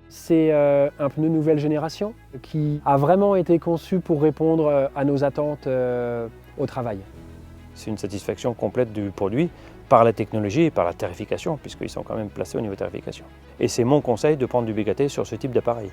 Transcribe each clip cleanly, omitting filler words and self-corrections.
C'est un pneu nouvelle génération qui a vraiment été conçu pour répondre à nos attentes au travail. C'est une satisfaction complète du produit par la technologie et par la tarification, puisqu'ils sont quand même placés au niveau tarification. Et c'est mon conseil de prendre du BKT sur ce type d'appareil.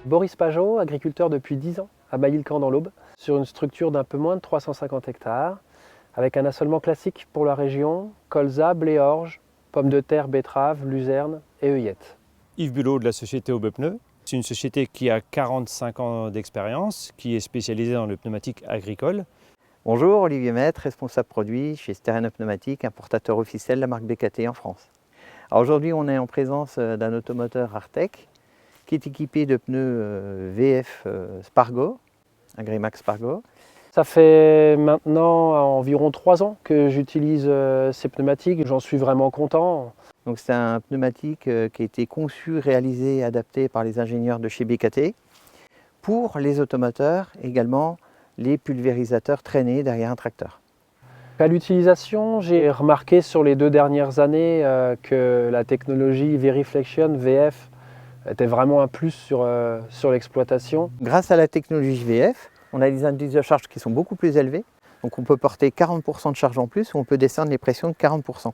Boris Pajot, agriculteur depuis 10 ans à Bailly-le-Camp dans l'Aube, sur une structure d'un peu moins de 350 hectares, avec un assolement classique pour la région, colza, blé orge, pommes de terre, betteraves, luzerne et œillettes. Yves Bulot de la société Aube Pneus. C'est une société qui a 45 ans d'expérience, qui est spécialisée dans le pneumatique agricole. Bonjour, Olivier Maître, responsable produit chez Sterena Pneumatique, importateur officiel de la marque BKT en France. Alors aujourd'hui, on est en présence d'un automoteur Artec qui est équipé de pneus VF Spargo, Agrimax Spargo. Ça fait maintenant environ 3 ans que j'utilise ces pneumatiques, j'en suis vraiment content. Donc c'est un pneumatique qui a été conçu, réalisé et adapté par les ingénieurs de chez BKT pour les automoteurs, également les pulvérisateurs traînés derrière un tracteur. À l'utilisation, j'ai remarqué sur les 2 dernières années que la technologie VeriFlexion VF était vraiment un plus sur l'exploitation. Grâce à la technologie VF, on a des indices de charge qui sont beaucoup plus élevés. Donc on peut porter 40% de charge en plus ou on peut descendre les pressions de 40%.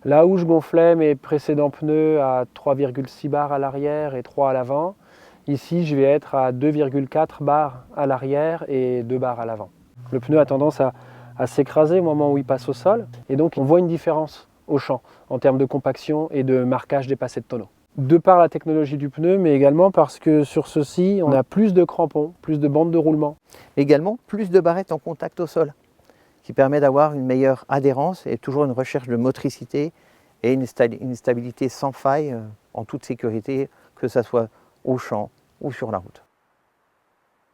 Là où je gonflais mes précédents pneus à 3,6 bars à l'arrière et 3 à l'avant, ici je vais être à 2,4 bars à l'arrière et 2 bars à l'avant. Le pneu a tendance à s'écraser au moment où il passe au sol et donc on voit une différence au champ en termes de compaction et de marquage des passés de tonneau. De par la technologie du pneu, mais également parce que sur ceci, on a plus de crampons, plus de bandes de roulement. Également, plus de barrettes en contact au sol, qui permet d'avoir une meilleure adhérence et toujours une recherche de motricité et une stabilité sans faille en toute sécurité, que ce soit au champ ou sur la route.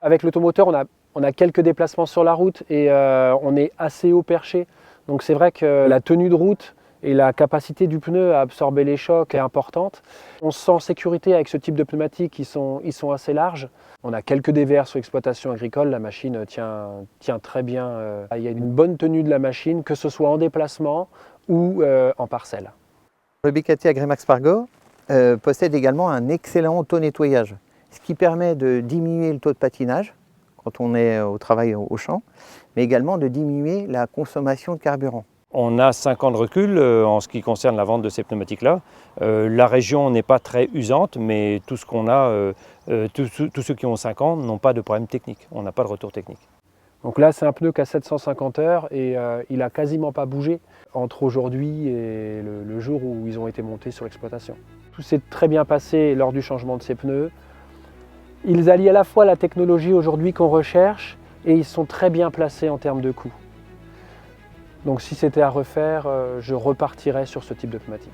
Avec l'automoteur, on a quelques déplacements sur la route et on est assez haut perché. Donc c'est vrai que la tenue de route et la capacité du pneu à absorber les chocs est importante. On se sent en sécurité avec ce type de pneumatiques, ils sont assez larges. On a quelques dévers sur l'exploitation agricole, la machine tient très bien. Il y a une bonne tenue de la machine, que ce soit en déplacement ou en parcelle. Le BKT Agrimax Spargo possède également un excellent auto-nettoyage, ce qui permet de diminuer le taux de patinage quand on est au travail au champ, mais également de diminuer la consommation de carburant. On a 5 ans de recul en ce qui concerne la vente de ces pneumatiques-là. La région n'est pas très usante, mais tout ce qu'on a, tous ceux qui ont 5 ans n'ont pas de problème technique. On n'a pas de retour technique. Donc là, c'est un pneu qui a 750 heures et il n'a quasiment pas bougé entre aujourd'hui et le jour où ils ont été montés sur l'exploitation. Tout s'est très bien passé lors du changement de ces pneus. Ils allient à la fois la technologie aujourd'hui qu'on recherche et ils sont très bien placés en termes de coût. Donc si c'était à refaire, je repartirais sur ce type de pneumatique.